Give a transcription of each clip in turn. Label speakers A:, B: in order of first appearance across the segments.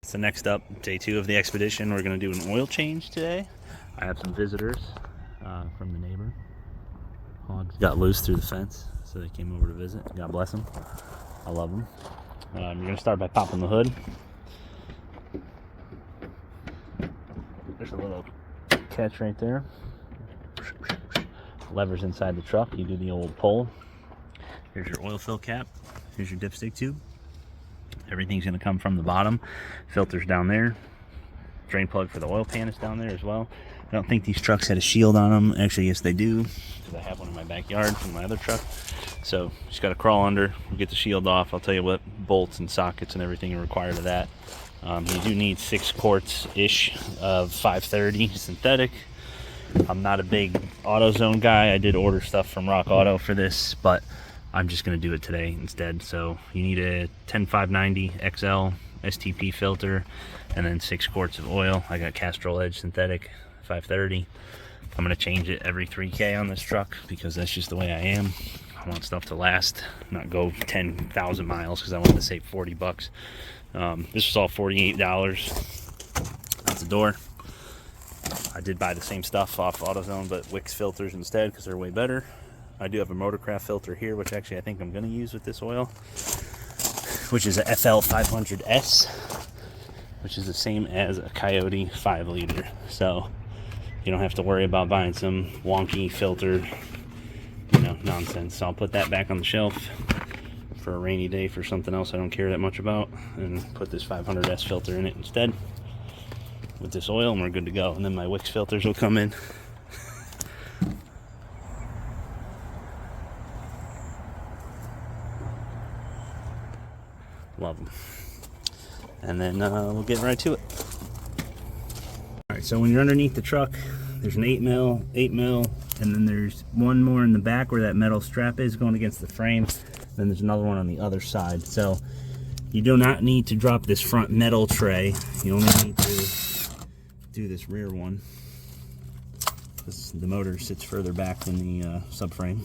A: So next up, day 2 of the expedition, we're going to do an oil change today. I have some visitors from the neighbor. Hogs got loose through the fence, so they came over to visit. God bless them. I love them. You're going to start by popping the hood. There's a little catch right there. Levers inside the truck. You do the old pull. Here's your oil fill cap. Here's your dipstick tube. Everything's going to come from the bottom. Filter's down there. Drain plug for the oil pan is down there as well. I don't think these trucks had a shield on them. Actually, yes, they do, because I have one in my backyard from my other truck. So just got to crawl under, get the shield off. I'll tell you what bolts and sockets and everything are required of that. You do need 6 quarts-ish of 530 synthetic. I'm not a big AutoZone guy. I did order stuff from Rock Auto for this, but I'm just going to do it today instead. So you need a 10590 XL STP filter and then 6 quarts of oil. I got Castrol Edge synthetic 530. I'm going to change it every 3K on this truck because that's just the way I am. I want stuff to last, not go 10,000 miles because I wanted to save 40 bucks. This was all $48 out the door. I did buy the same stuff off AutoZone, but Wix filters instead because they're way better. I do have a Motorcraft filter here, which actually I think I'm going to use with this oil, which is a FL500-S, which is the same as a Coyote 5 liter. So you don't have to worry about buying some wonky filter, nonsense. So I'll put that back on the shelf for a rainy day for something else I don't care that much about, and put this 500-S filter in it instead with this oil, and we're good to go. And then my Wix filters will come in. Love them. And then we'll get right to it. Alright, so when you're underneath the truck, there's an 8 mil, and then there's one more in the back where that metal strap is going against the frame. Then there's another one on the other side. So you do not need to drop this front metal tray. You only need to do this rear one, because the motor sits further back than the subframe.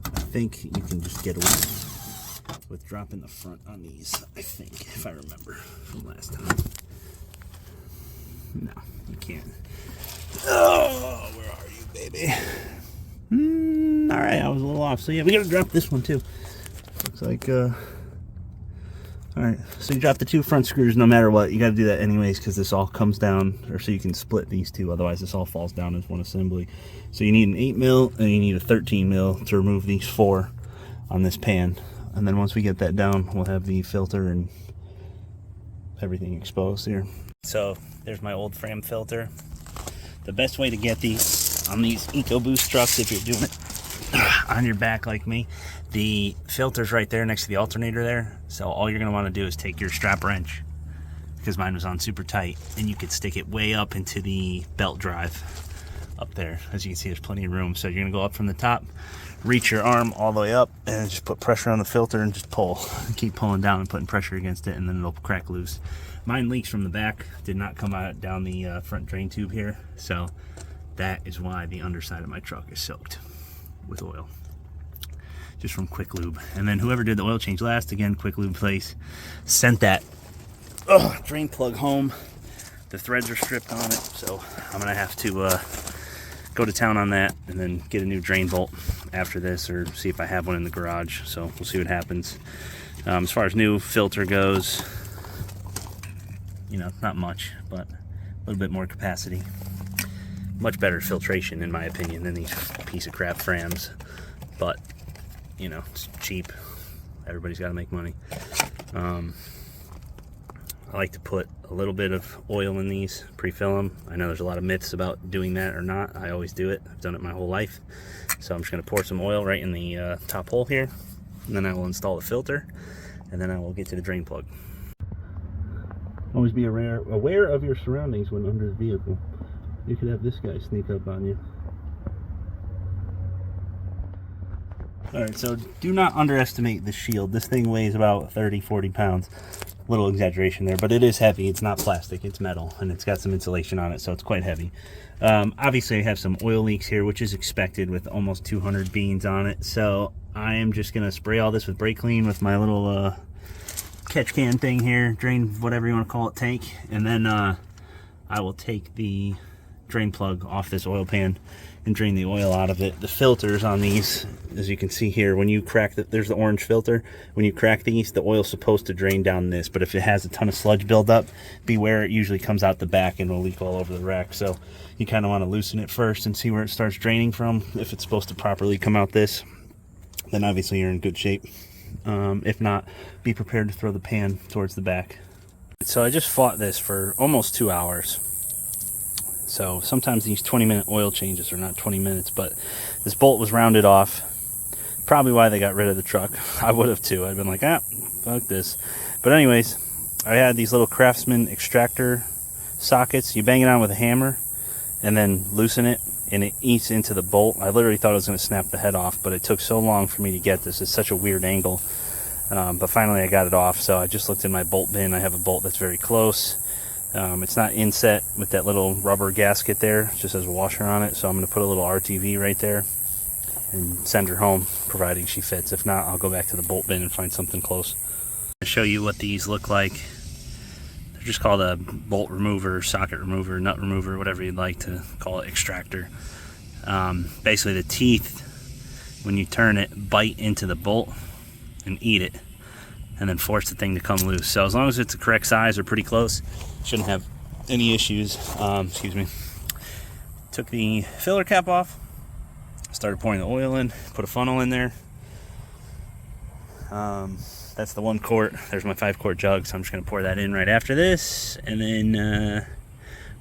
A: I think you can just get away with dropping the front on these, I think, if I remember from last time. No, you can't. Oh, where are you, baby? Alright, I was a little off. So yeah, we gotta drop this one too. Looks like, alright, so you drop the 2 front screws no matter what. You gotta do that anyways, because this all comes down, or so you can split these 2, otherwise this all falls down as one assembly. So you need an 8 mil and you need a 13 mil to remove these 4 on this pan. And then once we get that down, we'll have the filter and everything exposed here. So there's my old frame filter. The best way to get these on these Ecoboost trucks, if you're doing it on your back like me, the filter's right there next to the alternator there. So all you're going to want to do is take your strap wrench, because mine was on super tight, and you could stick it way up into the belt drive up there. As you can see, there's plenty of room. So you're going to go up from the top, reach your arm all the way up, and just put pressure on the filter and just pull. Keep pulling down and putting pressure against it, and then it'll crack loose. Mine leaks from the back, did not come out down the front drain tube here, so that is why the underside of my truck is soaked with oil, just from Quick Lube. And then whoever did the oil change last, again, Quick Lube place, sent that drain plug home. The threads are stripped on it, so I'm gonna have to go to town on that and then get a new drain bolt after this, or see if I have one in the garage. So we'll see what happens. As far as new filter goes, not much, but a little bit more capacity. Much better filtration, in my opinion, than these piece of crap Frams. But, it's cheap. Everybody's got to make money. I like to put a little bit of oil in these, pre-fill them. I know there's a lot of myths about doing that or not. I always do it. I've done it my whole life. So I'm just going to pour some oil right in the top hole here, and then I will install the filter, and then I will get to the drain plug. Always be aware of your surroundings when under the vehicle. You could have this guy sneak up on you. Alright, so do not underestimate the shield. This thing weighs about 30-40 pounds. A little exaggeration there, but it is heavy. It's not plastic, it's metal, and it's got some insulation on it, so it's quite heavy. Obviously I have some oil leaks here, which is expected with almost 200 beans on it, so I am just going to spray all this with brake clean with my little catch can thing here, drain, whatever you want to call it, tank, and then I will take the drain plug off this oil pan and drain the oil out of it. The filters on these, as you can see here, when you crack there's the orange filter. When you crack these, the oil's supposed to drain down this, but if it has a ton of sludge buildup, beware, it usually comes out the back and will leak all over the rack. So you kind of want to loosen it first and see where it starts draining from. If it's supposed to properly come out this, then obviously you're in good shape. If not, be prepared to throw the pan towards the back. So I just fought this for almost 2 hours. So sometimes these 20-minute oil changes are not 20 minutes, but this bolt was rounded off. Probably why they got rid of the truck. I would have too. I'd been like, fuck this. But anyways, I had these little Craftsman extractor sockets. You bang it on with a hammer and then loosen it, and it eats into the bolt. I literally thought I was going to snap the head off, but it took so long for me to get this. It's such a weird angle. But finally I got it off. So I just looked in my bolt bin. I have a bolt that's very close. It's not inset with that little rubber gasket there. It just has a washer on it. So I'm going to put a little RTV right there and send her home, providing she fits. If not, I'll go back to the bolt bin and find something close. I'll show you what these look like. They're just called a bolt remover, socket remover, nut remover, whatever you'd like to call it, extractor. Basically the teeth, when you turn it, bite into the bolt and eat it, and then force the thing to come loose. So as long as it's the correct size or pretty close, shouldn't have any issues. Excuse me. Took the filler cap off, started pouring the oil in, put a funnel in there. That's the 1 quart. There's my 5-quart jug, so I'm just going to pour that in right after this, and then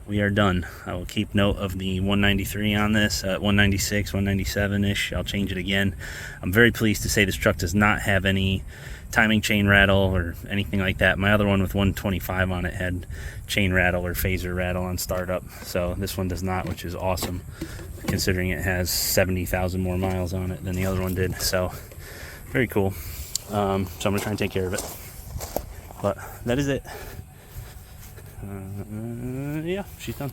A: we are done. I will keep note of the 193 on this, 196, 197-ish. I'll change it again. I'm very pleased to say this truck does not have any timing chain rattle or anything like that. My other one with 125 on it had chain rattle or phaser rattle on startup, so this one does not, which is awesome considering it has 70,000 more miles on it than the other one did. So very cool. So I'm gonna try and take care of it, but that is it. Yeah, she's done.